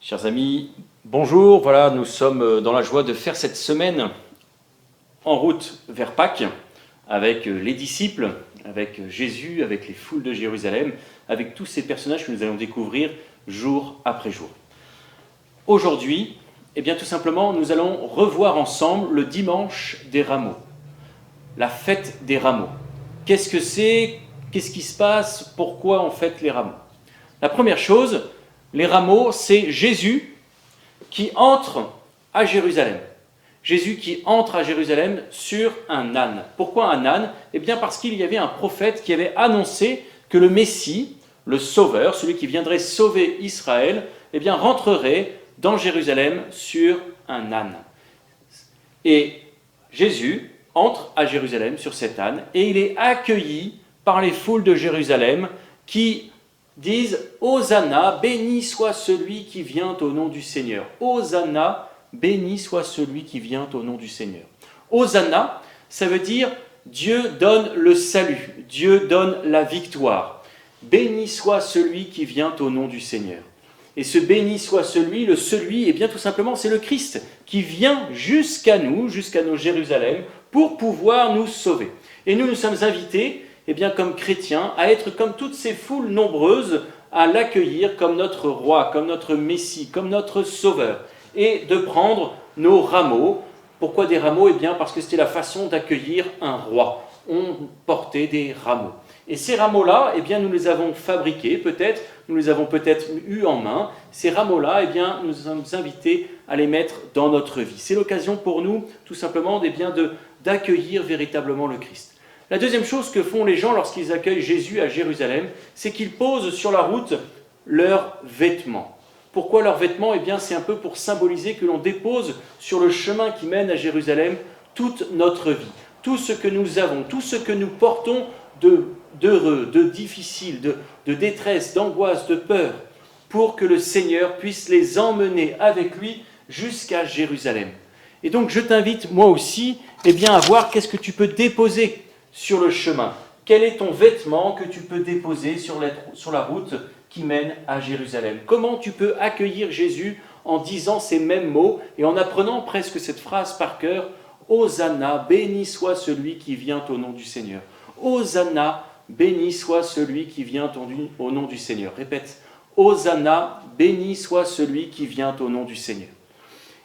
Chers amis, bonjour. Voilà, nous sommes dans la joie de faire cette semaine en route vers Pâques avec les disciples, avec Jésus, avec les foules de Jérusalem, avec tous ces personnages que nous allons découvrir jour après jour. Aujourd'hui, tout simplement, nous allons revoir ensemble le dimanche des rameaux, la fête des rameaux. Qu'est-ce que c'est? Qu'est-ce qui se passe? Pourquoi on fête les rameaux? La première chose, les rameaux, c'est Jésus qui entre à Jérusalem. Jésus qui entre à Jérusalem sur un âne. Pourquoi un âne? Parce qu'il y avait un prophète qui avait annoncé que le Messie, le Sauveur, celui qui viendrait sauver Israël, rentrerait dans Jérusalem sur un âne. Et Jésus entre à Jérusalem sur cet âne et il est accueilli par les foules de Jérusalem qui disent « Hosanna, béni soit celui qui vient au nom du Seigneur. Hosanna, béni soit celui qui vient au nom du Seigneur. » Hosanna, ça veut dire Dieu donne le salut, Dieu donne la victoire. Béni soit celui qui vient au nom du Seigneur. Et ce béni soit celui, le celui, tout simplement, c'est le Christ qui vient jusqu'à nous, jusqu'à nos Jérusalem, pour pouvoir nous sauver. Et nous sommes invités, comme chrétiens, à être comme toutes ces foules nombreuses, à l'accueillir comme notre roi, comme notre Messie, comme notre sauveur, et de prendre nos rameaux. Pourquoi des rameaux? Parce que c'était la façon d'accueillir un roi. On portait des rameaux. Et ces rameaux-là, nous les avons fabriqués, peut-être, nous les avons peut-être eus en main. Ces rameaux-là, nous sommes invités à les mettre dans notre vie. C'est l'occasion pour nous, tout simplement, d'accueillir véritablement le Christ. La deuxième chose que font les gens lorsqu'ils accueillent Jésus à Jérusalem, c'est qu'ils posent sur la route leurs vêtements. Pourquoi leurs vêtements? C'est un peu pour symboliser que l'on dépose sur le chemin qui mène à Jérusalem toute notre vie. Tout ce que nous avons, tout ce que nous portons d'heureux, de difficile, de détresse, d'angoisse, de peur, pour que le Seigneur puisse les emmener avec lui jusqu'à Jérusalem. Et donc je t'invite moi aussi à voir qu'est-ce que tu peux déposer sur le chemin. Quel est ton vêtement que tu peux déposer sur la route qui mène à Jérusalem? Comment tu peux accueillir Jésus en disant ces mêmes mots et en apprenant presque cette phrase par cœur? Hosanna, béni soit celui qui vient au nom du Seigneur. Hosanna, béni soit celui qui vient au nom du Seigneur. Répète, Hosanna, béni soit celui qui vient au nom du Seigneur.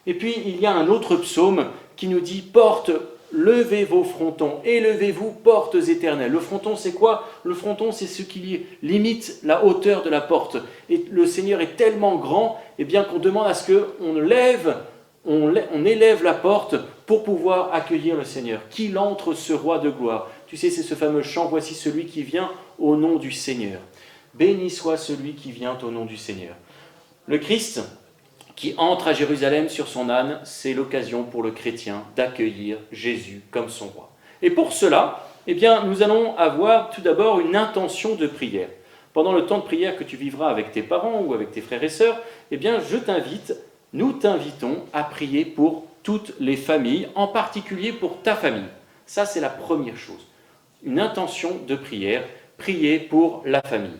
Et puis il y a un autre psaume qui nous dit « Porte, levez vos frontons, élevez-vous, portes éternelles. » Le fronton, c'est quoi? Le fronton, c'est ce qui limite la hauteur de la porte. Et le Seigneur est tellement grand qu'on demande à ce qu'on élève la porte pour pouvoir accueillir le Seigneur. Qu'il entre ce roi de gloire. Tu sais, c'est ce fameux chant « Voici celui qui vient au nom du Seigneur. » Béni soit celui qui vient au nom du Seigneur. Le Christ qui entre à Jérusalem sur son âne, c'est l'occasion pour le chrétien d'accueillir Jésus comme son roi. Et pour cela, nous allons avoir tout d'abord une intention de prière. Pendant le temps de prière que tu vivras avec tes parents ou avec tes frères et sœurs, nous t'invitons à prier pour toutes les familles, en particulier pour ta famille. Ça, c'est la première chose. Une intention de prière, prier pour la famille.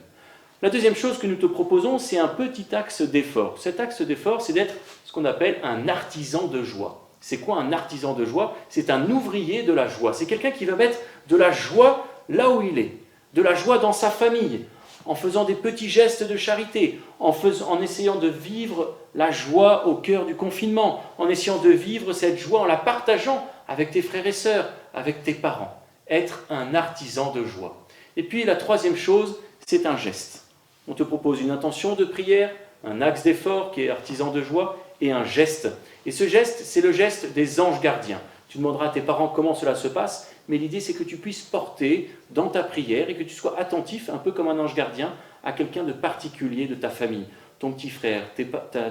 La deuxième chose que nous te proposons, c'est un petit axe d'effort. Cet axe d'effort, c'est d'être ce qu'on appelle un artisan de joie. C'est quoi un artisan de joie? C'est un ouvrier de la joie. C'est quelqu'un qui va mettre de la joie là où il est, de la joie dans sa famille, en faisant des petits gestes de charité, en essayant de vivre la joie au cœur du confinement, en essayant de vivre cette joie en la partageant avec tes frères et sœurs, avec tes parents. Être un artisan de joie. Et puis la troisième chose, c'est un geste. On te propose une intention de prière, un axe d'effort qui est artisan de joie et un geste. Et ce geste, c'est le geste des anges gardiens. Tu demanderas à tes parents comment cela se passe, mais l'idée c'est que tu puisses porter dans ta prière et que tu sois attentif, un peu comme un ange gardien, à quelqu'un de particulier de ta famille. Ton petit frère,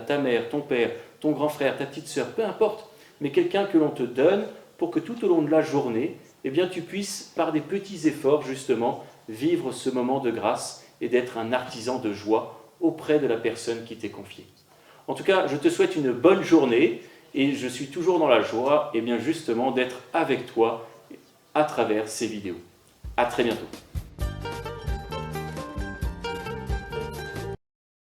ta mère, ton père, ton grand frère, ta petite sœur, peu importe, mais quelqu'un que l'on te donne pour que tout au long de la journée, tu puisses, par des petits efforts justement, vivre ce moment de grâce et d'être un artisan de joie auprès de la personne qui t'est confiée. En tout cas, je te souhaite une bonne journée et je suis toujours dans la joie justement d'être avec toi à travers ces vidéos. À très bientôt.